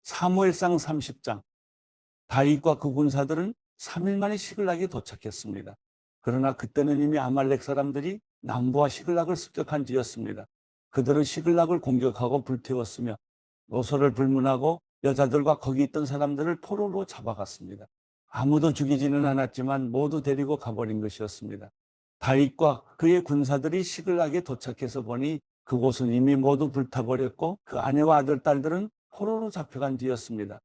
사무엘상 30장. 다윗과 그 군사들은 3일 만에 시글락에 도착했습니다. 그러나 그때는 이미 아말렉 사람들이 남부와 시글락을 습격한 뒤였습니다. 그들은 시글락을 공격하고 불태웠으며 노소를 불문하고 여자들과 거기 있던 사람들을 포로로 잡아갔습니다. 아무도 죽이지는 않았지만 모두 데리고 가버린 것이었습니다. 다윗과 그의 군사들이 시글락에 도착해서 보니 그곳은 이미 모두 불타버렸고 그 아내와 아들, 딸들은 포로로 잡혀간 뒤였습니다.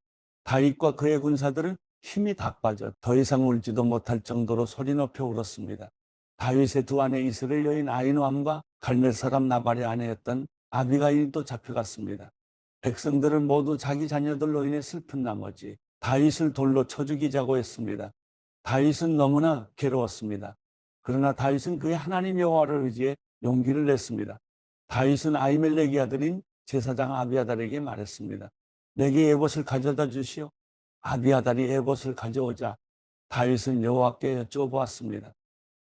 다윗과 그의 군사들은 힘이 다 빠져 더 이상 울지도 못할 정도로 소리 높여 울었습니다. 다윗의 두 아내 이스라엘 여인 아히노암과 갈멜 사람 나발의 아내였던 아비가일도 잡혀갔습니다. 백성들은 모두 자기 자녀들로 인해 슬픈 나머지 다윗을 돌로 쳐 죽이자고 했습니다. 다윗은 너무나 괴로웠습니다. 그러나 다윗은 그의 하나님 여호와를 의지해 용기를 냈습니다. 다윗은 아히멜렉의 아들인 제사장 아비아달에게 말했습니다. 내게 에봇을 가져다 주시오. 아비아달이 에봇을 가져오자 다윗은 여호와께 여쭤보았습니다.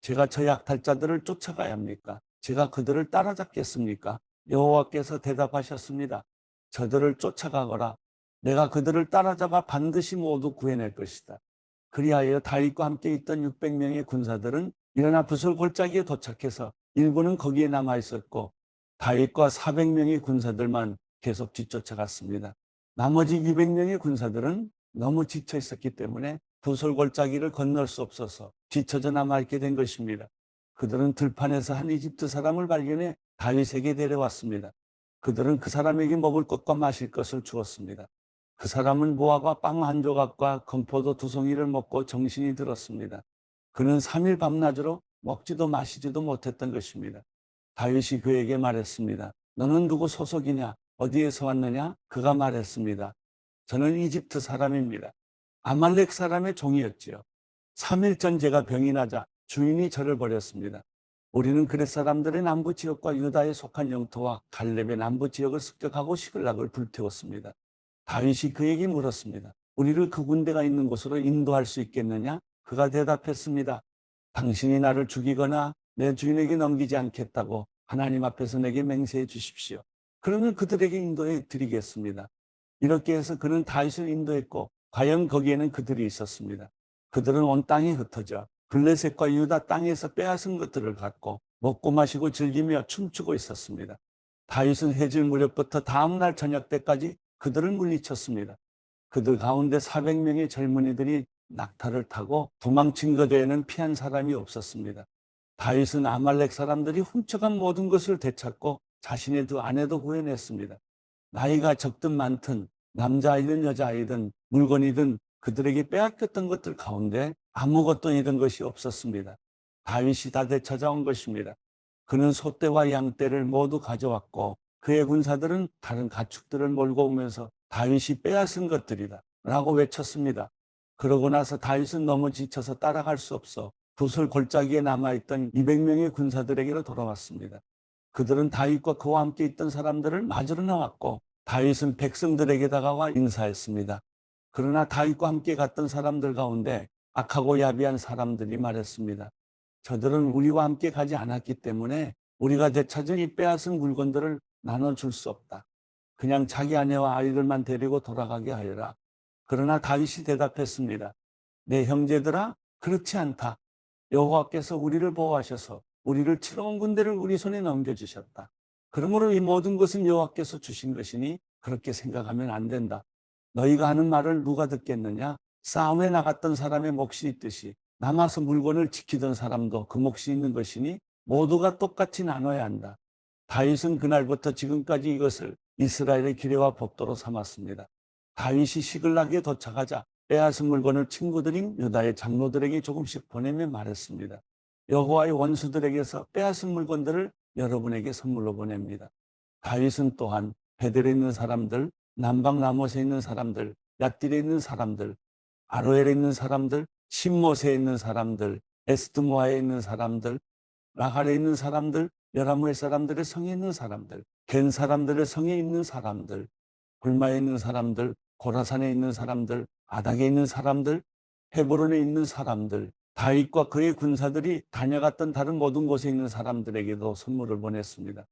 제가 저 약탈자들을 쫓아가야 합니까? 제가 그들을 따라잡겠습니까? 여호와께서 대답하셨습니다. 저들을 쫓아가거라. 내가 그들을 따라잡아 반드시 모두 구해낼 것이다. 그리하여 다윗과 함께 있던 600명의 군사들은 일어나 붓을 골짜기에 도착해서 일부는 거기에 남아 있었고 다윗과 400명의 군사들만 계속 뒤쫓아갔습니다. 나머지 200명의 군사들은 너무 지쳐 있었기 때문에 붓을 골짜기를 건널 수 없어서 뒤처져 남아있게 된 것입니다. 그들은 들판에서 한 이집트 사람을 발견해 다윗에게 데려왔습니다. 그들은 그 사람에게 먹을 것과 마실 것을 주었습니다. 그 사람은 무화과 빵 한 조각과 건포도 2송이를 먹고 정신이 들었습니다. 그는 3일 밤낮으로 먹지도 마시지도 못했던 것입니다. 다윗이 그에게 말했습니다. 너는 누구 소속이냐? 어디에서 왔느냐? 그가 말했습니다. 저는 이집트 사람입니다. 아말렉 사람의 종이었지요. 3일 전 제가 병이 나자 주인이 저를 버렸습니다. 우리는 그렛 사람들의 남부 지역과 유다에 속한 영토와 갈렙의 남부 지역을 습격하고 시글락을 불태웠습니다. 다윗이 그에게 물었습니다. 우리를 그 군대가 있는 곳으로 인도할 수 있겠느냐? 그가 대답했습니다. 당신이 나를 죽이거나 내 주인에게 넘기지 않겠다고 하나님 앞에서 내게 맹세해 주십시오. 그러면 그들에게 인도해 드리겠습니다. 이렇게 해서 그는 다윗을 인도했고 과연 거기에는 그들이 있었습니다. 그들은 온 땅에 흩어져 블레셋과 유다 땅에서 빼앗은 것들을 갖고 먹고 마시고 즐기며 춤추고 있었습니다. 다윗은 해질 무렵부터 다음날 저녁 때까지 그들을 물리쳤습니다. 그들 가운데 400명의 젊은이들이 낙타를 타고 도망친 것 외에는 피한 사람이 없었습니다. 다윗은 아말렉 사람들이 훔쳐간 모든 것을 되찾고 자신의 두 아내도 구해냈습니다. 나이가 적든 많든 남자아이든 여자아이든 물건이든 그들에게 빼앗겼던 것들 가운데 아무것도 잃은 것이 없었습니다. 다윗이 다 되찾아온 것입니다. 그는 소떼와 양떼를 모두 가져왔고 그의 군사들은 다른 가축들을 몰고 오면서 다윗이 빼앗은 것들이다 라고 외쳤습니다. 그러고 나서 다윗은 너무 지쳐서 따라갈 수 없어 붓을 골짜기에 남아있던 200명의 군사들에게로 돌아왔습니다. 그들은 다윗과 그와 함께 있던 사람들을 맞으러 나왔고 다윗은 백성들에게 다가와 인사했습니다. 그러나 다윗과 함께 갔던 사람들 가운데 악하고 야비한 사람들이 말했습니다. 저들은 우리와 함께 가지 않았기 때문에 우리가 되찾은 이 빼앗은 물건들을 나눠줄 수 없다. 그냥 자기 아내와 아이들만 데리고 돌아가게 하여라. 그러나 다윗이 대답했습니다. 내 형제들아, 그렇지 않다. 여호와께서 우리를 보호하셔서 우리를 치러온 군대를 우리 손에 넘겨주셨다. 그러므로 이 모든 것은 여호와께서 주신 것이니 그렇게 생각하면 안 된다. 너희가 하는 말을 누가 듣겠느냐? 싸움에 나갔던 사람의 몫이 있듯이 남아서 물건을 지키던 사람도 그 몫이 있는 것이니 모두가 똑같이 나눠야 한다. 다윗은 그날부터 지금까지 이것을 이스라엘의 규례와 법도로 삼았습니다. 다윗이 시글락에 도착하자 빼앗은 물건을 친구들인 유다의 장로들에게 조금씩 보내며 말했습니다. 여호와의 원수들에게서 빼앗은 물건들을 여러분에게 선물로 보냅니다. 다윗은 또한 베델에 있는 사람들, 남방 라못에 있는 사람들, 얏딜에 있는 사람들, 아로엘에 있는 사람들, 신못에 있는 사람들, 에스드모아에 있는 사람들, 라갈에 있는 사람들, 여라무엘 사람들의 성에 있는 사람들, 겐 사람들의 성에 있는 사람들, 굴마에 있는 사람들, 고라산에 있는 사람들, 아닥에 있는 사람들, 헤브론에 있는 사람들, 다윗과 그의 군사들이 다녀갔던 다른 모든 곳에 있는 사람들에게도 선물을 보냈습니다.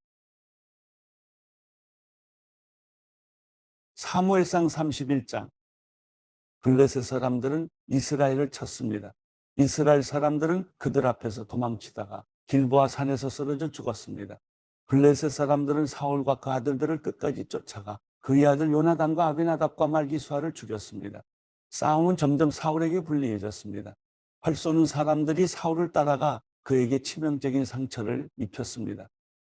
사무엘상 31장. 블레셋 사람들은 이스라엘을 쳤습니다. 이스라엘 사람들은 그들 앞에서 도망치다가 길보아 산에서 쓰러져 죽었습니다. 블레셋 사람들은 사울과 그 아들들을 끝까지 쫓아가 그의 아들 요나단과 아비나답과 말기수아를 죽였습니다. 싸움은 점점 사울에게 불리해졌습니다. 활 쏘는 사람들이 사울을 따라가 그에게 치명적인 상처를 입혔습니다.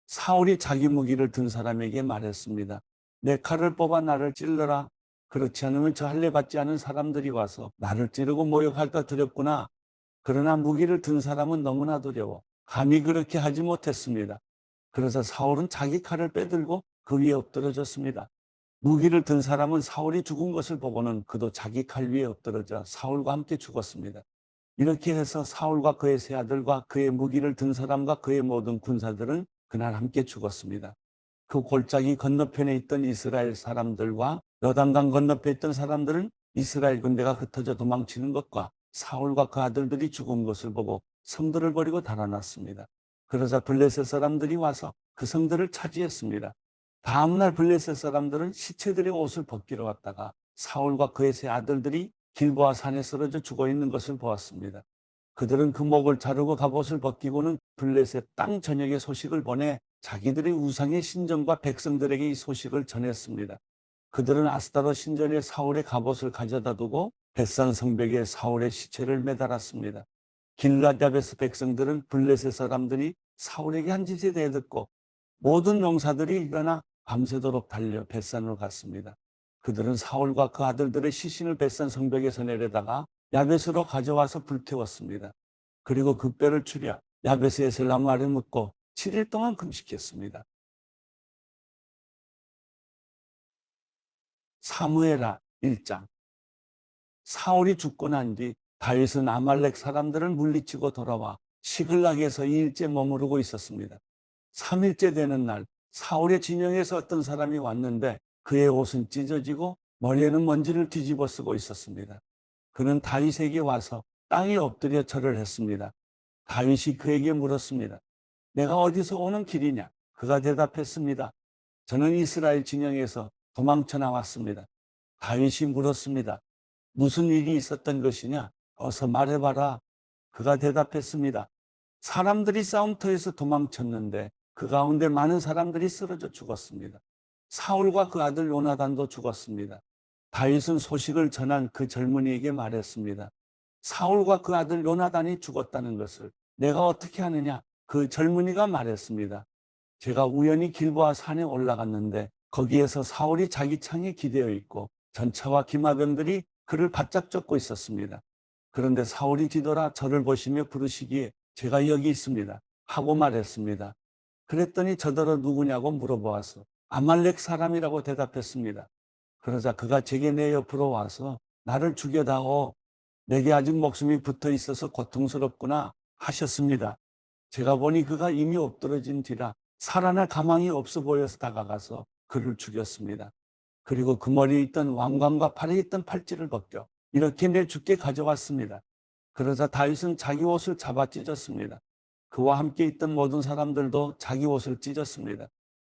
사울이 자기 무기를 든 사람에게 말했습니다. 내 칼을 뽑아 나를 찔러라. 그렇지 않으면 저 할례 받지 않은 사람들이 와서 나를 찌르고 모욕할까 두렵구나. 그러나 무기를 든 사람은 너무나 두려워 감히 그렇게 하지 못했습니다. 그래서 사울은 자기 칼을 빼들고 그 위에 엎드러졌습니다. 무기를 든 사람은 사울이 죽은 것을 보고는 그도 자기 칼 위에 엎드러져 사울과 함께 죽었습니다. 이렇게 해서 사울과 그의 세 아들과 그의 무기를 든 사람과 그의 모든 군사들은 그날 함께 죽었습니다. 그 골짜기 건너편에 있던 이스라엘 사람들과 요단강 건너편에 있던 사람들은 이스라엘 군대가 흩어져 도망치는 것과 사울과 그 아들들이 죽은 것을 보고 성들을 버리고 달아났습니다. 그러자 블레셋 사람들이 와서 그 성들을 차지했습니다. 다음날 블레셋 사람들은 시체들의 옷을 벗기러 왔다가 사울과 그의 세 아들들이 길보아 산에 쓰러져 죽어 있는 것을 보았습니다. 그들은 그 목을 자르고 갑옷을 벗기고는 블레셋 땅 전역에 소식을 보내 자기들의 우상의 신전과 백성들에게 이 소식을 전했습니다. 그들은 아스타롯 신전에 사울의 갑옷을 가져다 두고 벳산 성벽에 사울의 시체를 매달았습니다. 길앗 야베스 백성들은 블레셋 사람들이 사울에게 한 짓에 대해 듣고 모든 용사들이 일어나 밤새도록 달려 벳산으로 갔습니다. 그들은 사울과 그 아들들의 시신을 벳산 성벽에서 내려다가 야베스로 가져와서 불태웠습니다. 그리고 그 뼈를 추려 야베스의 에셀나무 아래 묻고 7일 동안 금식했습니다. 사무엘하 1장. 사울이 죽고 난 뒤 다윗은 아말렉 사람들을 물리치고 돌아와 시글락에서 2일째 머무르고 있었습니다. 3일째 되는 날 사울의 진영에서 어떤 사람이 왔는데 그의 옷은 찢어지고 머리에는 먼지를 뒤집어 쓰고 있었습니다. 그는 다윗에게 와서 땅에 엎드려 절을 했습니다. 다윗이 그에게 물었습니다. 내가 어디서 오는 길이냐? 그가 대답했습니다. 저는 이스라엘 진영에서 도망쳐 나왔습니다. 다윗이 물었습니다. 무슨 일이 있었던 것이냐? 어서 말해봐라. 그가 대답했습니다. 사람들이 싸움터에서 도망쳤는데 그 가운데 많은 사람들이 쓰러져 죽었습니다. 사울과 그 아들 요나단도 죽었습니다. 다윗은 소식을 전한 그 젊은이에게 말했습니다. 사울과 그 아들 요나단이 죽었다는 것을 내가 어떻게 하느냐? 그 젊은이가 말했습니다. 제가 우연히 길보아 산에 올라갔는데 거기에서 사울이 자기 창에 기대어 있고 전차와 기마병들이 그를 바짝 쫓고 있었습니다. 그런데 사울이 뒤돌아 저를 보시며 부르시기에 제가 여기 있습니다 하고 말했습니다. 그랬더니 저더러 누구냐고 물어보아서 아말렉 사람이라고 대답했습니다. 그러자 그가 제게 내 옆으로 와서 나를 죽여다오. 내게 아직 목숨이 붙어 있어서 고통스럽구나 하셨습니다. 제가 보니 그가 이미 엎드러진 뒤라 살아날 가망이 없어 보여서 다가가서 그를 죽였습니다. 그리고 그 머리에 있던 왕관과 팔에 있던 팔찌를 벗겨 이렇게 내 죽게 가져왔습니다. 그러자 다윗은 자기 옷을 잡아 찢었습니다. 그와 함께 있던 모든 사람들도 자기 옷을 찢었습니다.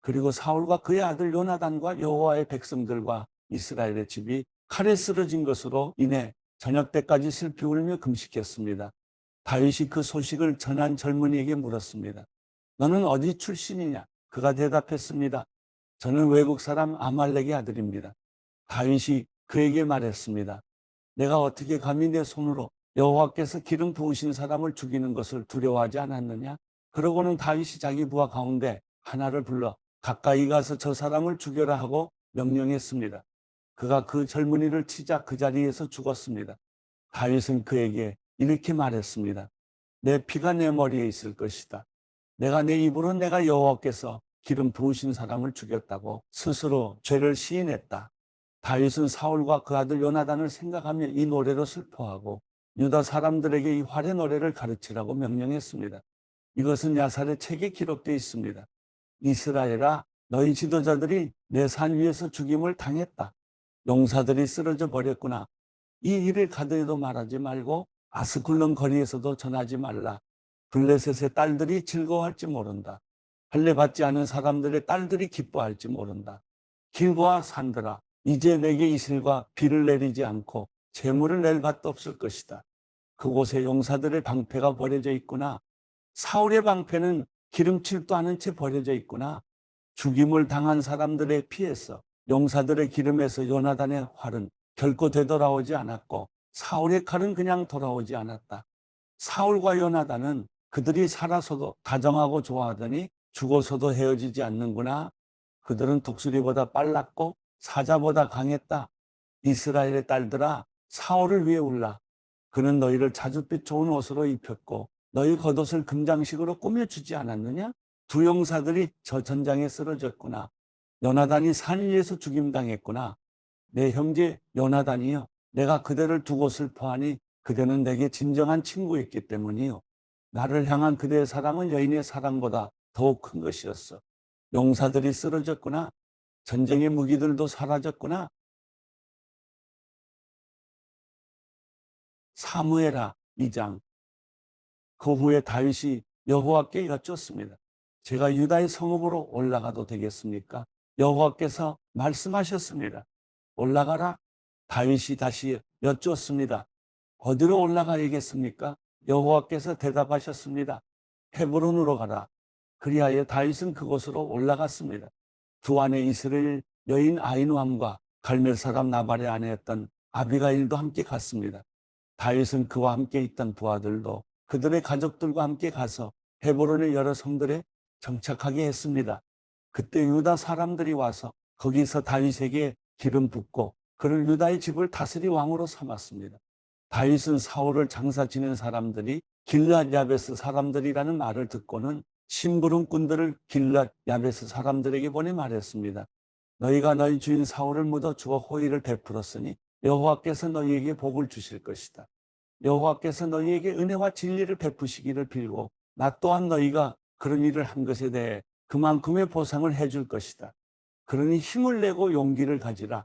그리고 사울과 그의 아들 요나단과 여호와의 백성들과 이스라엘의 집이 칼에 쓰러진 것으로 인해 저녁 때까지 슬피 울며 금식했습니다. 다윗이 그 소식을 전한 젊은이에게 물었습니다. 너는 어디 출신이냐? 그가 대답했습니다. 저는 외국 사람 아말렉의 아들입니다. 다윗이 그에게 말했습니다. 내가 어떻게 감히 내 손으로 여호와께서 기름 부으신 사람을 죽이는 것을 두려워하지 않았느냐? 그러고는 다윗이 자기 부하 가운데 하나를 불러 가까이 가서 저 사람을 죽여라 하고 명령했습니다. 그가 그 젊은이를 치자 그 자리에서 죽었습니다. 다윗은 그에게 이렇게 말했습니다. 내 피가 내 머리에 있을 것이다. 내가 내 입으로 내가 여호와께서 기름 부으신 사람을 죽였다고 스스로 죄를 시인했다. 다윗은 사울과 그 아들 요나단을 생각하며 이 노래로 슬퍼하고 유다 사람들에게 이 활의 노래를 가르치라고 명령했습니다. 이것은 야살의 책에 기록되어 있습니다. 이스라엘아, 너희 지도자들이 내 산 위에서 죽임을 당했다. 용사들이 쓰러져 버렸구나. 이 일을 가드에도 말하지 말고 아스클론 거리에서도 전하지 말라. 블레셋의 딸들이 즐거워할지 모른다. 할례 받지 않은 사람들의 딸들이 기뻐할지 모른다. 길보아 산들아, 이제 내게 이슬과 비를 내리지 않고 재물을 낼 밭도 없을 것이다. 그곳에 용사들의 방패가 버려져 있구나. 사울의 방패는 기름칠도 않은 채 버려져 있구나. 죽임을 당한 사람들에 피해서 용사들의 기름에서 요나단의 활은 결코 되돌아오지 않았고 사울의 칼은 그냥 돌아오지 않았다. 사울과 요나단은 그들이 살아서도 다정하고 좋아하더니 죽어서도 헤어지지 않는구나. 그들은 독수리보다 빨랐고 사자보다 강했다. 이스라엘의 딸들아, 사울을 위해 울라. 그는 너희를 자줏빛 좋은 옷으로 입혔고 너희 겉옷을 금장식으로 꾸며주지 않았느냐? 두 용사들이 저 전장에 쓰러졌구나. 요나단이 산 위에서 죽임당했구나. 내 형제 요나단이여, 내가 그대를 두고 슬퍼하니 그대는 내게 진정한 친구였기 때문이요. 나를 향한 그대의 사랑은 여인의 사랑보다 더욱 큰 것이었어. 용사들이 쓰러졌구나. 전쟁의 무기들도 사라졌구나. 사무엘하 2장. 그 후에 다윗이 여호와께 여쭈었습니다. 제가 유다의 성읍으로 올라가도 되겠습니까? 여호와께서 말씀하셨습니다. 올라가라. 다윗이 다시 여쭈었습니다. 어디로 올라가야겠습니까? 여호와께서 대답하셨습니다. 헤브론으로 가라. 그리하여 다윗은 그곳으로 올라갔습니다. 두 아내 이스라엘 여인 아히노함과 갈멜 사람 나발의 아내였던 아비가일도 함께 갔습니다. 다윗은 그와 함께 있던 부하들도 그들의 가족들과 함께 가서 헤브론의 여러 성들에 정착하게 했습니다. 그때 유다 사람들이 와서 거기서 다윗에게 기름 붓고 그를 유다의 집을 다스리 왕으로 삼았습니다. 다윗은 사울을 장사 지낸 사람들이 길앗 야베스 사람들이라는 말을 듣고는 심부름꾼들을 길앗 야베스 사람들에게 보내 말했습니다. 너희가 너희 주인 사울을 묻어 주어 호의를 베풀었으니 여호와께서 너희에게 복을 주실 것이다. 여호와께서 너희에게 은혜와 진리를 베푸시기를 빌고 나 또한 너희가 그런 일을 한 것에 대해 그만큼의 보상을 해줄 것이다. 그러니 힘을 내고 용기를 가지라.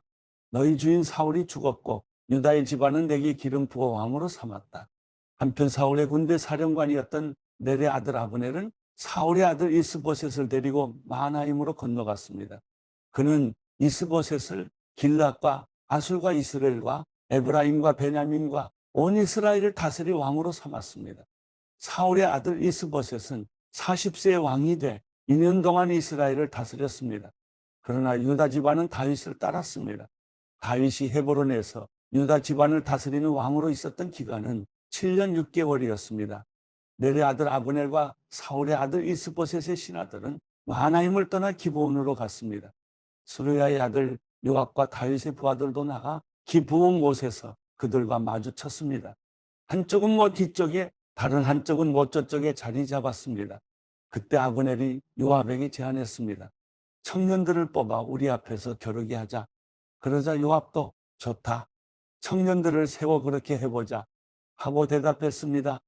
너희 주인 사울이 죽었고 유다의 집안은 내게 기름 부어 왕으로 삼았다. 한편 사울의 군대 사령관이었던 넬의 아들 아브넬은 사울의 아들 이스보셋을 데리고 마하나임으로 건너갔습니다. 그는 이스보셋을 길앗과 아술과 이스라엘과 에브라임과 베냐민과 온 이스라엘을 다스릴 왕으로 삼았습니다. 사울의 아들 이스보셋은 40세의 왕이 돼 2년 동안 이스라엘을 다스렸습니다. 그러나 유다 집안은 다윗을 따랐습니다. 다윗이 헤브론에서 유다 집안을 다스리는 왕으로 있었던 기간은 7년 6개월이었습니다. 넬의 아들 아브넬과 사울의 아들 이스보셋의 신하들은 마하나임을 떠나 기브온으로 갔습니다. 스루야의 아들 요압과 다윗의 부하들도 나가 기브온 못에서 그들과 마주쳤습니다. 한쪽은 못 뒤쪽에 다른 한쪽은 못 저쪽에 자리 잡았습니다. 그때 아브넬이 요압에게 제안했습니다. 청년들을 뽑아 우리 앞에서 겨루게 하자. 그러자 요압도 좋다. 청년들을 세워 그렇게 해보자 하고 대답했습니다.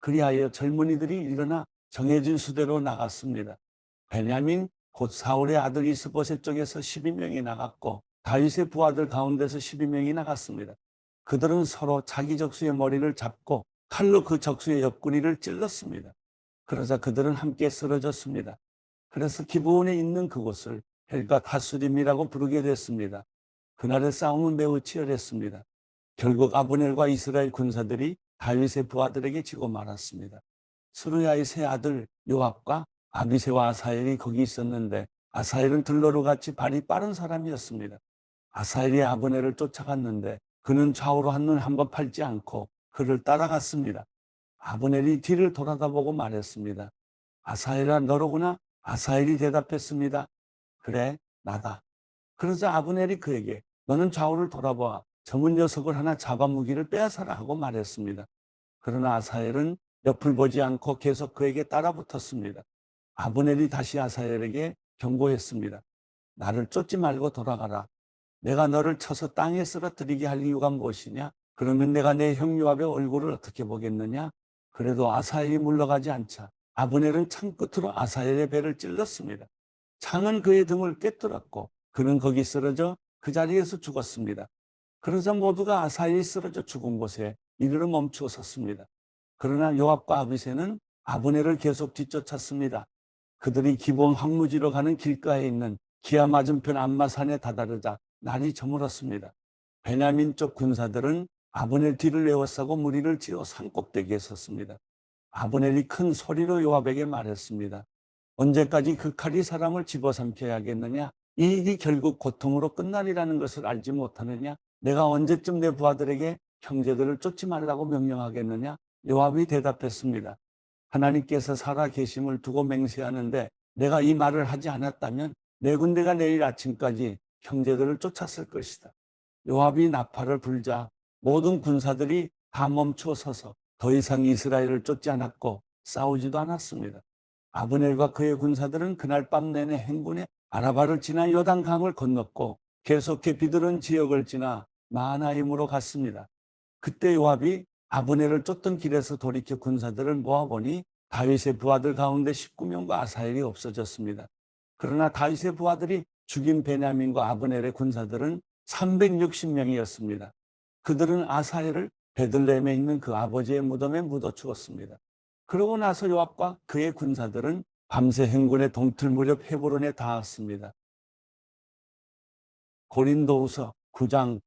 그리하여 젊은이들이 일어나 정해진 수대로 나갔습니다. 베냐민 곧 사울의 아들 이스보셋 쪽에서 12명이 나갔고 다윗의 부하들 가운데서 12명이 나갔습니다. 그들은 서로 자기 적수의 머리를 잡고 칼로 그 적수의 옆구리를 찔렀습니다. 그러자 그들은 함께 쓰러졌습니다. 그래서 기브온에 있는 그곳을 헬갓 하수림이라고 부르게 됐습니다. 그날의 싸움은 매우 치열했습니다. 결국 아브넬과 이스라엘 군사들이 다윗의 부하들에게 지고 말았습니다. 스루야의 세 아들 요압과 아비새와 아사엘이 거기 있었는데 아사엘은 들러루같이 발이 빠른 사람이었습니다. 아사엘이 아브넬을 쫓아갔는데 그는 좌우로 한눈 한번 팔지 않고 그를 따라갔습니다. 아브넬이 뒤를 돌아다보고 말했습니다. 아사엘아, 너로구나? 아사엘이 대답했습니다. 그래, 나다. 그러자 아브넬이 그에게 너는 좌우를 돌아보아 젊은 녀석을 하나 잡아무기를 빼앗아라 하고 말했습니다. 그러나 아사엘은 옆을 보지 않고 계속 그에게 따라붙었습니다. 아브넬이 다시 아사엘에게 경고했습니다. 나를 쫓지 말고 돌아가라. 내가 너를 쳐서 땅에 쓰러뜨리게 할 이유가 무엇이냐? 그러면 내가 내 형 요압의 얼굴을 어떻게 보겠느냐? 그래도 아사엘이 물러가지 않자 아브넬은 창 끝으로 아사엘의 배를 찔렀습니다. 창은 그의 등을 꿰뚫었고 그는 거기 쓰러져 그 자리에서 죽었습니다. 그러자 모두가 아사엘이 쓰러져 죽은 곳에 이르러 멈추어 섰습니다. 그러나 요압과 아비새는 아브넬을 계속 뒤쫓았습니다. 그들이 기브온 황무지로 가는 길가에 있는 기아 맞은편 암마산에 다다르자 날이 저물었습니다. 베냐민 쪽 군사들은 아브넬 뒤를 에워싸고 무리를 지어 산 꼭대기에 섰습니다. 아브넬이 큰 소리로 요압에게 말했습니다. 언제까지 그 칼이 사람을 집어삼켜야겠느냐? 이 일이 결국 고통으로 끝나리라는 것을 알지 못하느냐? 내가 언제쯤 내 부하들에게 형제들을 쫓지 말라고 명령하겠느냐? 요압이 대답했습니다. 하나님께서 살아 계심을 두고 맹세하는데 내가 이 말을 하지 않았다면 내 군대가 내일 아침까지 형제들을 쫓았을 것이다. 요압이 나팔을 불자 모든 군사들이 다 멈추어 서서 더 이상 이스라엘을 쫓지 않았고 싸우지도 않았습니다. 아브넬과 그의 군사들은 그날 밤 내내 행군해 아라바를 지나 요단강을 건넜고 계속해 비들은 지역을 지나 마하나임으로 갔습니다. 그때 요압이 아브넬을 쫓던 길에서 돌이켜 군사들을 모아보니 다윗의 부하들 가운데 19명과 아사엘이 없어졌습니다. 그러나 다윗의 부하들이 죽인 베냐민과 아브넬의 군사들은 360명이었습니다. 그들은 아사엘을 베들레헴에 있는 그 아버지의 무덤에 묻어 죽었습니다. 그러고 나서 요압과 그의 군사들은 밤새 행군의 동틀 무렵 헤브론에 닿았습니다. 고린도후서 9장.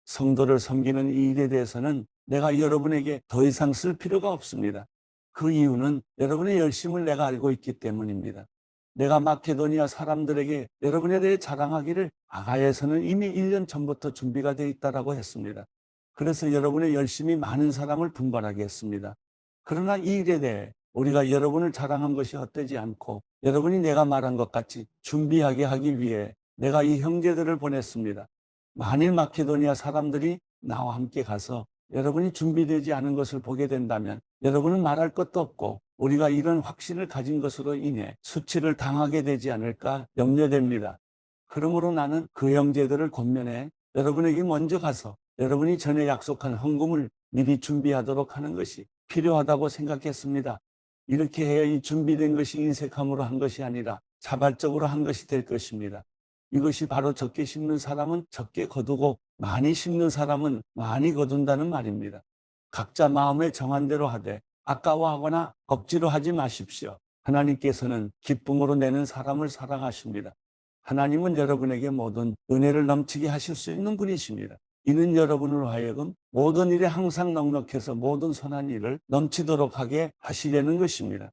성도를 섬기는 이 일에 대해서는 내가 여러분에게 더 이상 쓸 필요가 없습니다. 그 이유는 여러분의 열심을 내가 알고 있기 때문입니다. 내가 마케도니아 사람들에게 여러분에 대해 자랑하기를 아가야에서는 이미 1년 전부터 준비가 되어 있다고 했습니다. 그래서 여러분의 열심이 많은 사람을 분발하게 했습니다. 그러나 이 일에 대해 우리가 여러분을 자랑한 것이 헛되지 않고 여러분이 내가 말한 것 같이 준비하게 하기 위해 내가 이 형제들을 보냈습니다. 만일 마케도니아 사람들이 나와 함께 가서 여러분이 준비되지 않은 것을 보게 된다면 여러분은 말할 것도 없고 우리가 이런 확신을 가진 것으로 인해 수치를 당하게 되지 않을까 염려됩니다. 그러므로 나는 그 형제들을 권면해 여러분에게 먼저 가서 여러분이 전에 약속한 헌금을 미리 준비하도록 하는 것이 필요하다고 생각했습니다. 이렇게 해야 이 준비된 것이 인색함으로 한 것이 아니라 자발적으로 한 것이 될 것입니다. 이것이 바로 적게 심는 사람은 적게 거두고 많이 심는 사람은 많이 거둔다는 말입니다. 각자 마음에 정한 대로 하되 아까워하거나 억지로 하지 마십시오. 하나님께서는 기쁨으로 내는 사람을 사랑하십니다. 하나님은 여러분에게 모든 은혜를 넘치게 하실 수 있는 분이십니다. 이는 여러분으로 하여금 모든 일에 항상 넉넉해서 모든 선한 일을 넘치도록 하게 하시려는 것입니다.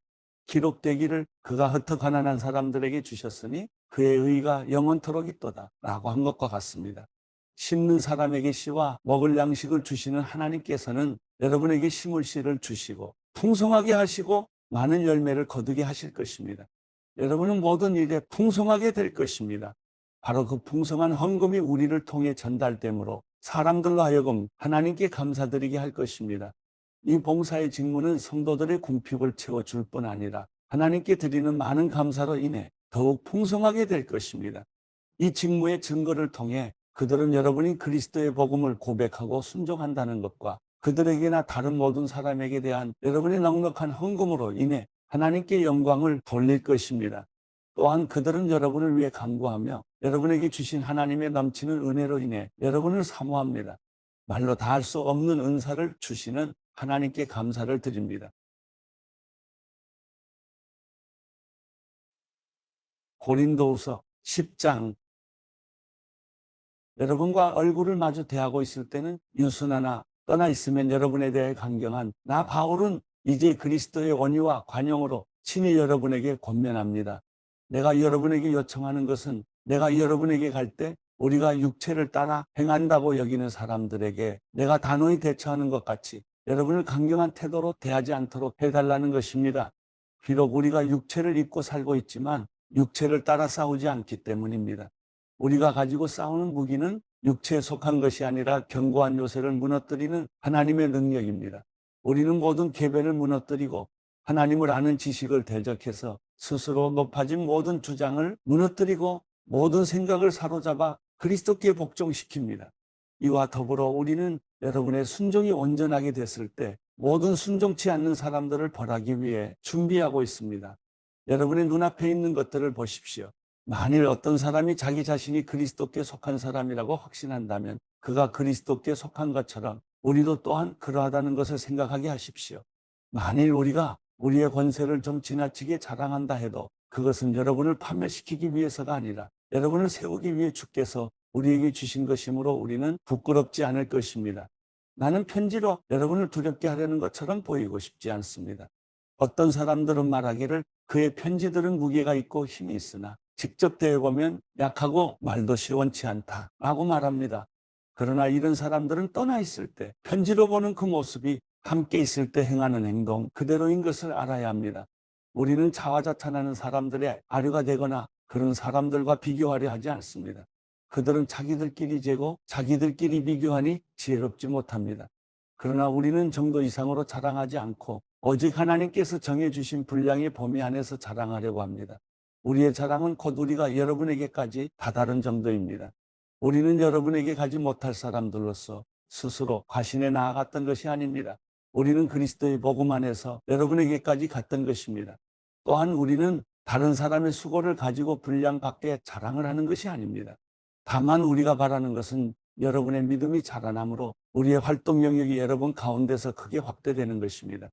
기록되기를 그가 흩어 가난한 사람들에게 주셨으니 그의 의가 영원토록 있도다 라고 한 것과 같습니다. 심는 사람에게 씨와 먹을 양식을 주시는 하나님께서는 여러분에게 심을 씨를 주시고 풍성하게 하시고 많은 열매를 거두게 하실 것입니다. 여러분은 모든 일에 풍성하게 될 것입니다. 바로 그 풍성한 헌금이 우리를 통해 전달되므로 사람들로 하여금 하나님께 감사드리게 할 것입니다. 이 봉사의 직무는 성도들의 궁핍을 채워줄 뿐 아니라 하나님께 드리는 많은 감사로 인해 더욱 풍성하게 될 것입니다. 이 직무의 증거를 통해 그들은 여러분이 그리스도의 복음을 고백하고 순종한다는 것과 그들에게나 다른 모든 사람에게 대한 여러분의 넉넉한 헌금으로 인해 하나님께 영광을 돌릴 것입니다. 또한 그들은 여러분을 위해 간구하며 여러분에게 주신 하나님의 넘치는 은혜로 인해 여러분을 사모합니다. 말로 다 할 수 없는 은사를 주시는 하나님께 감사를 드립니다. 고린도후서 10장. 여러분과 얼굴을 마주 대하고 있을 때는 유순하나 떠나 있으면 여러분에 대해 강경한 나 바울은 이제 그리스도의 원유와 관용으로 친히 여러분에게 권면합니다. 내가 여러분에게 요청하는 것은 내가 여러분에게 갈 때 우리가 육체를 따라 행한다고 여기는 사람들에게 내가 단호히 대처하는 것 같이 여러분을 강경한 태도로 대하지 않도록 해달라는 것입니다. 비록 우리가 육체를 입고 살고 있지만 육체를 따라 싸우지 않기 때문입니다. 우리가 가지고 싸우는 무기는 육체에 속한 것이 아니라 견고한 요새를 무너뜨리는 하나님의 능력입니다. 우리는 모든 계변을 무너뜨리고 하나님을 아는 지식을 대적해서 스스로 높아진 모든 주장을 무너뜨리고 모든 생각을 사로잡아 그리스도께 복종시킵니다. 이와 더불어 우리는 여러분의 순종이 온전하게 됐을 때 모든 순종치 않는 사람들을 벌하기 위해 준비하고 있습니다. 여러분의 눈앞에 있는 것들을 보십시오. 만일 어떤 사람이 자기 자신이 그리스도께 속한 사람이라고 확신한다면 그가 그리스도께 속한 것처럼 우리도 또한 그러하다는 것을 생각하게 하십시오. 만일 우리가 우리의 권세를 좀 지나치게 자랑한다 해도 그것은 여러분을 판매시키기 위해서가 아니라 여러분을 세우기 위해 주께서 우리에게 주신 것이므로 우리는 부끄럽지 않을 것입니다. 나는 편지로 여러분을 두렵게 하려는 것처럼 보이고 싶지 않습니다. 어떤 사람들은 말하기를 그의 편지들은 무게가 있고 힘이 있으나 직접 대해보면 약하고 말도 시원치 않다라고 말합니다. 그러나 이런 사람들은 떠나 있을 때 편지로 보는 그 모습이 함께 있을 때 행하는 행동 그대로인 것을 알아야 합니다. 우리는 자화자찬하는 사람들의 아류가 되거나 그런 사람들과 비교하려 하지 않습니다. 그들은 자기들끼리 재고 자기들끼리 비교하니 지혜롭지 못합니다. 그러나 우리는 정도 이상으로 자랑하지 않고 오직 하나님께서 정해주신 분량의 범위 안에서 자랑하려고 합니다. 우리의 자랑은 곧 우리가 여러분에게까지 다다른 정도입니다. 우리는 여러분에게 가지 못할 사람들로서 스스로 과신에 나아갔던 것이 아닙니다. 우리는 그리스도의 복음 안에서 여러분에게까지 갔던 것입니다. 또한 우리는 다른 사람의 수고를 가지고 분량 밖에 자랑을 하는 것이 아닙니다. 다만 우리가 바라는 것은 여러분의 믿음이 자라남으로 우리의 활동 영역이 여러분 가운데서 크게 확대되는 것입니다.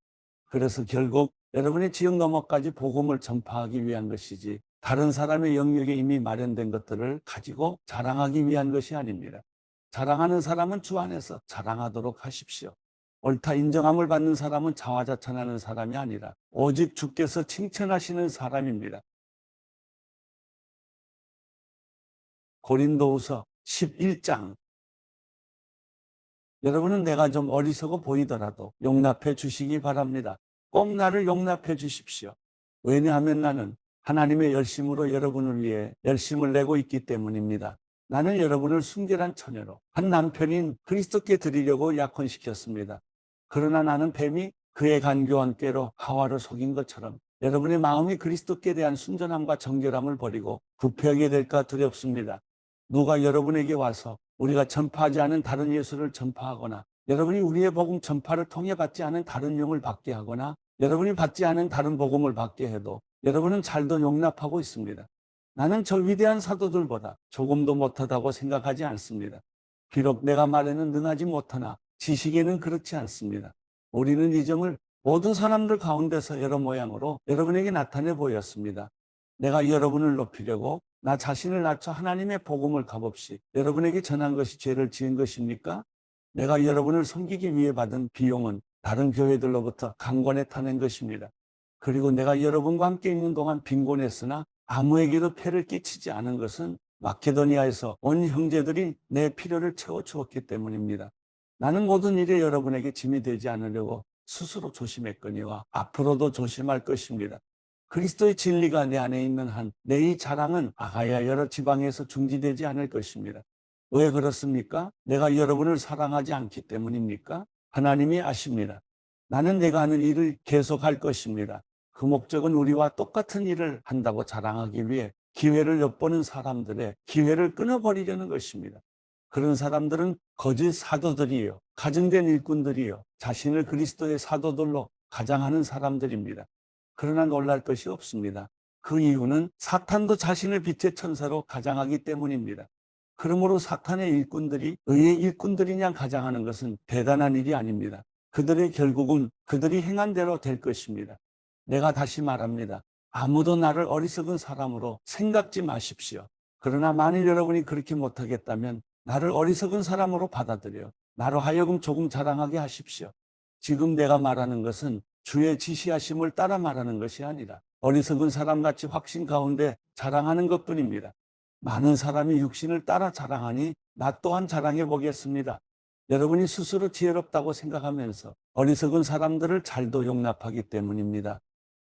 그래서 결국 여러분의 지역 너머까지 복음을 전파하기 위한 것이지 다른 사람의 영역에 이미 마련된 것들을 가지고 자랑하기 위한 것이 아닙니다. 자랑하는 사람은 주 안에서 자랑하도록 하십시오. 옳다 인정함을 받는 사람은 자화자찬하는 사람이 아니라 오직 주께서 칭찬하시는 사람입니다. 고린도후서 11장. 여러분은 내가 좀 어리석어 보이더라도 용납해 주시기 바랍니다. 꼭 나를 용납해 주십시오. 왜냐하면 나는 하나님의 열심으로 여러분을 위해 열심을 내고 있기 때문입니다. 나는 여러분을 순결한 처녀로 한 남편인 그리스도께 드리려고 약혼시켰습니다. 그러나 나는 뱀이 그의 간교한 꾀로 하와를 속인 것처럼 여러분의 마음이 그리스도께 대한 순전함과 정결함을 버리고 부패하게 될까 두렵습니다. 누가 여러분에게 와서 우리가 전파하지 않은 다른 예수를 전파하거나 여러분이 우리의 복음 전파를 통해 받지 않은 다른 용을 받게 하거나 여러분이 받지 않은 다른 복음을 받게 해도 여러분은 잘도 용납하고 있습니다. 나는 저 위대한 사도들보다 조금도 못하다고 생각하지 않습니다. 비록 내가 말에는 능하지 못하나 지식에는 그렇지 않습니다. 우리는 이 점을 모든 사람들 가운데서 여러 모양으로 여러분에게 나타내 보였습니다. 내가 여러분을 높이려고 나 자신을 낮춰 하나님의 복음을 값없이 여러분에게 전한 것이 죄를 지은 것입니까? 내가 여러분을 섬기기 위해 받은 비용은 다른 교회들로부터 강권에 타낸 것입니다. 그리고 내가 여러분과 함께 있는 동안 빈곤했으나 아무에게도 폐를 끼치지 않은 것은 마케도니아에서 온 형제들이 내 필요를 채워주었기 때문입니다. 나는 모든 일에 여러분에게 짐이 되지 않으려고 스스로 조심했거니와 앞으로도 조심할 것입니다. 그리스도의 진리가 내 안에 있는 한 내 이 자랑은 아가야 여러 지방에서 중지되지 않을 것입니다. 왜 그렇습니까? 내가 여러분을 사랑하지 않기 때문입니까? 하나님이 아십니다. 나는 내가 하는 일을 계속할 것입니다. 그 목적은 우리와 똑같은 일을 한다고 자랑하기 위해 기회를 엿보는 사람들의 기회를 끊어버리려는 것입니다. 그런 사람들은 거짓 사도들이요, 가증된 일꾼들이요, 자신을 그리스도의 사도들로 가장하는 사람들입니다. 그러나 놀랄 것이 없습니다. 그 이유는 사탄도 자신을 빛의 천사로 가장하기 때문입니다. 그러므로 사탄의 일꾼들이 의의 일꾼들이냐 가장하는 것은 대단한 일이 아닙니다. 그들의 결국은 그들이 행한 대로 될 것입니다. 내가 다시 말합니다. 아무도 나를 어리석은 사람으로 생각지 마십시오. 그러나 만일 여러분이 그렇게 못하겠다면 나를 어리석은 사람으로 받아들여 나로 하여금 조금 자랑하게 하십시오. 지금 내가 말하는 것은 주의 지시하심을 따라 말하는 것이 아니라 어리석은 사람같이 확신 가운데 자랑하는 것뿐입니다. 많은 사람이 육신을 따라 자랑하니 나 또한 자랑해 보겠습니다. 여러분이 스스로 지혜롭다고 생각하면서 어리석은 사람들을 잘도 용납하기 때문입니다.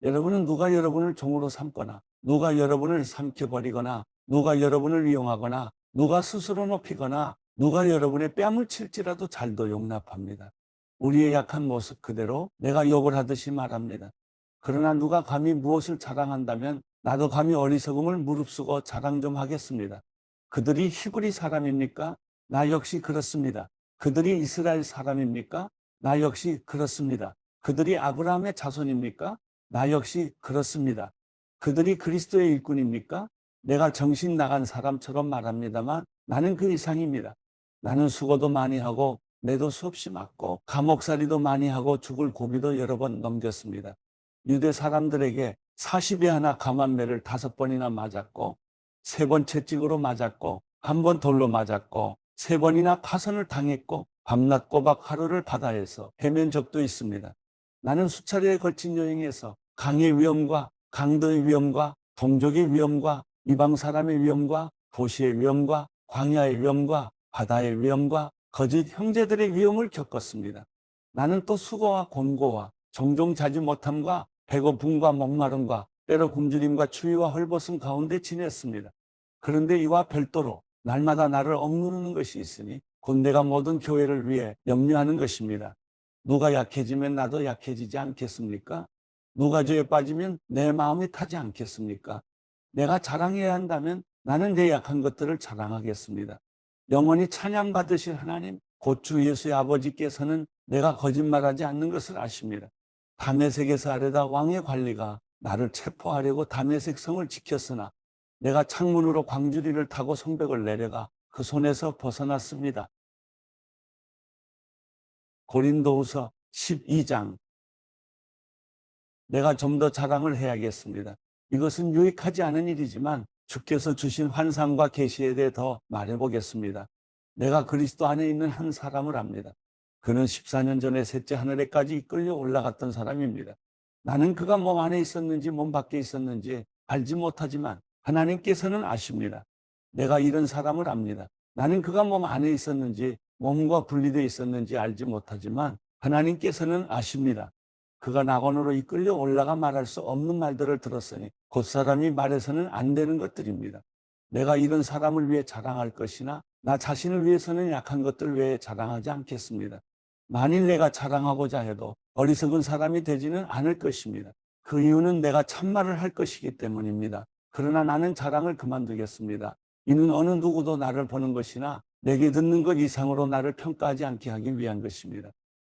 여러분은 누가 여러분을 종으로 삼거나 누가 여러분을 삼켜버리거나 누가 여러분을 이용하거나 누가 스스로 높이거나 누가 여러분의 뺨을 칠지라도 잘도 용납합니다. 우리의 약한 모습 그대로 내가 욕을 하듯이 말합니다. 그러나 누가 감히 무엇을 자랑한다면 나도 감히 어리석음을 무릅쓰고 자랑 좀 하겠습니다. 그들이 히브리 사람입니까? 나 역시 그렇습니다. 그들이 이스라엘 사람입니까? 나 역시 그렇습니다. 그들이 아브라함의 자손입니까? 나 역시 그렇습니다. 그들이 그리스도의 일꾼입니까? 내가 정신 나간 사람처럼 말합니다만 나는 그 이상입니다. 나는 수고도 많이 하고 매도 수없이 맞고 감옥살이도 많이 하고 죽을 고비도 여러 번 넘겼습니다. 유대 사람들에게 40에 하나 감한매를 5번이나 맞았고 3번째 찍으로 맞았고, 1번 돌로 맞았고, 3번이나 파선을 당했고, 밤낮 꼬박 하루를 바다에서 헤맨 적도 있습니다. 나는 수차례에 걸친 여행에서 강의 위험과 강도의 위험과 동족의 위험과 이방 사람의 위험과 도시의 위험과 광야의 위험과 바다의 위험과 거짓 형제들의 위험을 겪었습니다. 나는 또 수고와 곤고와 종종 자지 못함과 배고픔과 목마름과 때로 굶주림과 추위와 헐벗음 가운데 지냈습니다. 그런데 이와 별도로 날마다 나를 억누르는 것이 있으니 곧 내가 모든 교회를 위해 염려하는 것입니다. 누가 약해지면 나도 약해지지 않겠습니까? 누가 죄에 빠지면 내 마음이 타지 않겠습니까? 내가 자랑해야 한다면 나는 내 약한 것들을 자랑하겠습니다. 영원히 찬양받으실 하나님, 곧 주 예수의 아버지께서는 내가 거짓말하지 않는 것을 아십니다. 다메섹에서 아뢰다 왕의 관리가 나를 체포하려고 다메섹 성을 지켰으나 내가 창문으로 광주리를 타고 성벽을 내려가 그 손에서 벗어났습니다. 고린도후서 12장. 내가 좀 더 자랑을 해야겠습니다. 이것은 유익하지 않은 일이지만 주께서 주신 환상과 계시에 대해 더 말해보겠습니다. 내가 그리스도 안에 있는 한 사람을 압니다. 그는 14년 전에 셋째 하늘에까지 이끌려 올라갔던 사람입니다. 나는 그가 몸 안에 있었는지 몸 밖에 있었는지 알지 못하지만 하나님께서는 아십니다. 내가 이런 사람을 압니다. 나는 그가 몸 안에 있었는지 몸과 분리되어 있었는지 알지 못하지만 하나님께서는 아십니다. 그가 낙원으로 이끌려 올라가 말할 수 없는 말들을 들었으니 곧 사람이 말해서는 안 되는 것들입니다. 내가 이런 사람을 위해 자랑할 것이나 나 자신을 위해서는 약한 것들 외에 자랑하지 않겠습니다. 만일 내가 자랑하고자 해도 어리석은 사람이 되지는 않을 것입니다. 그 이유는 내가 참말을 할 것이기 때문입니다. 그러나 나는 자랑을 그만두겠습니다. 이는 어느 누구도 나를 보는 것이나 내게 듣는 것 이상으로 나를 평가하지 않게 하기 위한 것입니다.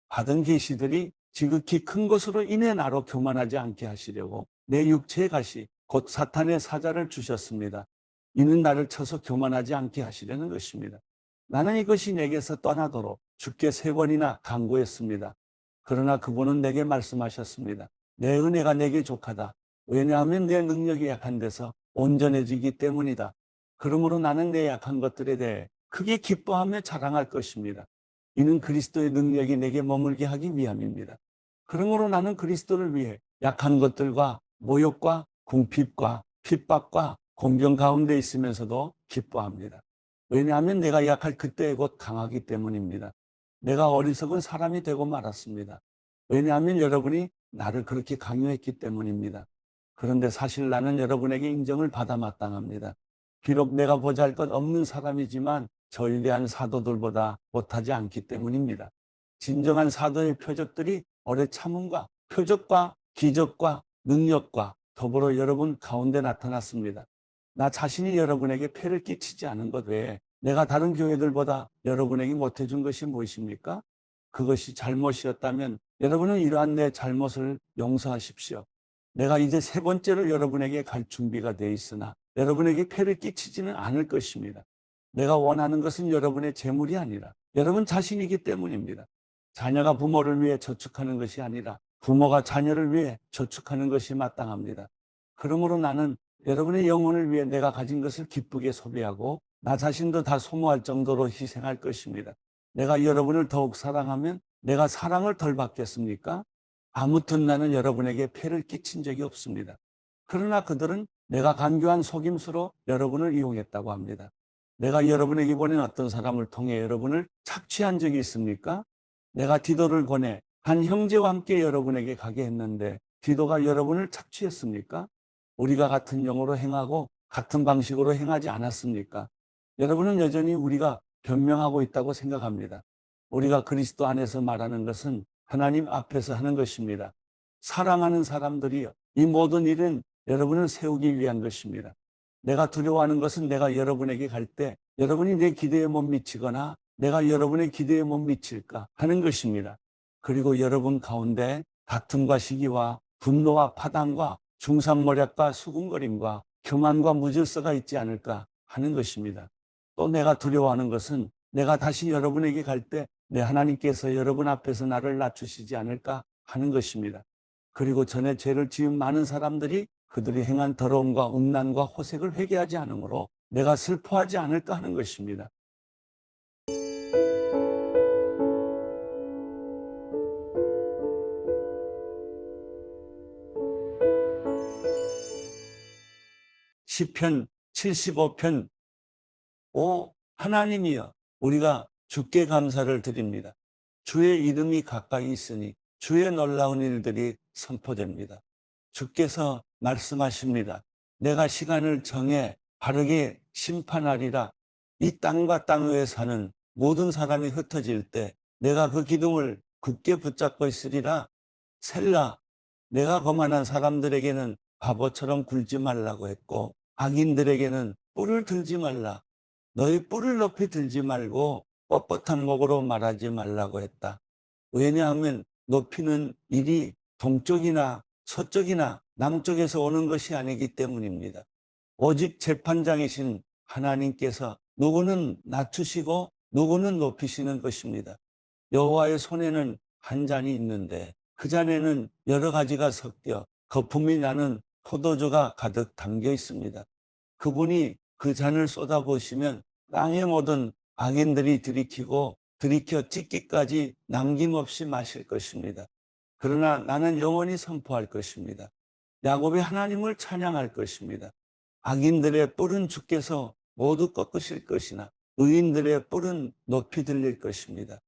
받은 계시들이 지극히 큰 것으로 인해 나로 교만하지 않게 하시려고 내 육체의 가시 곧 사탄의 사자를 주셨습니다. 이는 나를 쳐서 교만하지 않게 하시려는 것입니다. 나는 이것이 내게서 떠나도록 주께 3번이나 간구했습니다. 그러나 그분은 내게 말씀하셨습니다. 내 은혜가 내게 족하다. 왜냐하면 내 능력이 약한 데서 온전해지기 때문이다. 그러므로 나는 내 약한 것들에 대해 크게 기뻐하며 자랑할 것입니다. 이는 그리스도의 능력이 내게 머물게 하기 위함입니다. 그러므로 나는 그리스도를 위해 약한 것들과 모욕과 궁핍과 핍박과 공경 가운데 있으면서도 기뻐합니다. 왜냐하면 내가 약할 그때에 곧 강하기 때문입니다. 내가 어리석은 사람이 되고 말았습니다. 왜냐하면 여러분이 나를 그렇게 강요했기 때문입니다. 그런데 사실 나는 여러분에게 인정을 받아 마땅합니다. 비록 내가 보잘것 없는 사람이지만 저에 대한 사도들보다 못하지 않기 때문입니다. 진정한 사도의 표적들이 오래 참음과 표적과 기적과 능력과 더불어 여러분 가운데 나타났습니다. 나 자신이 여러분에게 폐를 끼치지 않은 것 외에 내가 다른 교회들보다 여러분에게 못해준 것이 무엇입니까? 그것이 잘못이었다면 여러분은 이러한 내 잘못을 용서하십시오. 내가 이제 3번째로 여러분에게 갈 준비가 돼 있으나 여러분에게 폐를 끼치지는 않을 것입니다. 내가 원하는 것은 여러분의 재물이 아니라 여러분 자신이기 때문입니다. 자녀가 부모를 위해 저축하는 것이 아니라 부모가 자녀를 위해 저축하는 것이 마땅합니다. 그러므로 나는 여러분의 영혼을 위해 내가 가진 것을 기쁘게 소비하고 나 자신도 다 소모할 정도로 희생할 것입니다. 내가 여러분을 더욱 사랑하면 내가 사랑을 덜 받겠습니까? 아무튼 나는 여러분에게 폐를 끼친 적이 없습니다. 그러나 그들은 내가 간교한 속임수로 여러분을 이용했다고 합니다. 내가 여러분에게 보낸 어떤 사람을 통해 여러분을 착취한 적이 있습니까? 내가 디도를 보내 한 형제와 함께 여러분에게 가게 했는데 디도가 여러분을 착취했습니까? 우리가 같은 영으로 행하고 같은 방식으로 행하지 않았습니까? 여러분은 여전히 우리가 변명하고 있다고 생각합니다. 우리가 그리스도 안에서 말하는 것은 하나님 앞에서 하는 것입니다. 사랑하는 사람들이요, 이 모든 일은 여러분을 세우기 위한 것입니다. 내가 두려워하는 것은 내가 여러분에게 갈 때 여러분이 내 기대에 못 미치거나 내가 여러분의 기대에 못 미칠까 하는 것입니다. 그리고 여러분 가운데 다툼과 시기와 분노와 파당과 중상모략과 수군거림과 교만과 무질서가 있지 않을까 하는 것입니다. 또 내가 두려워하는 것은 내가 다시 여러분에게 갈 때 내 하나님께서 여러분 앞에서 나를 낮추시지 않을까 하는 것입니다. 그리고 전에 죄를 지은 많은 사람들이 그들이 행한 더러움과 음란과 호색을 회개하지 않으므로 내가 슬퍼하지 않을까 하는 것입니다. 시편 75편 오 하나님이여 우리가 주께 감사를 드립니다. 주의 이름이 가까이 있으니 주의 놀라운 일들이 선포됩니다. 주께서 말씀하십니다. 내가 시간을 정해 바르게 심판하리라. 이 땅과 땅 위에 사는 모든 사람이 흩어질 때 내가 그 기둥을 굳게 붙잡고 있으리라. 셀라. 내가 거만한 사람들에게는 바보처럼 굴지 말라고 했고 악인들에게는 뿔을 들지 말라. 너희 뿔을 높이 들지 말고 뻣뻣한 목으로 말하지 말라고 했다. 왜냐하면 높이는 일이 동쪽이나 서쪽이나 남쪽에서 오는 것이 아니기 때문입니다. 오직 재판장이신 하나님께서 누구는 낮추시고 누구는 높이시는 것입니다. 여호와의 손에는 한 잔이 있는데 그 잔에는 여러 가지가 섞여 거품이 나는 포도주가 가득 담겨 있습니다. 그분이 그 잔을 쏟아부으시면 땅의 모든 악인들이 들이켜 찢기까지 남김없이 마실 것입니다. 그러나 나는 영원히 선포할 것입니다. 야곱의 하나님을 찬양할 것입니다. 악인들의 뿔은 주께서 모두 꺾으실 것이나 의인들의 뿔은 높이 들릴 것입니다.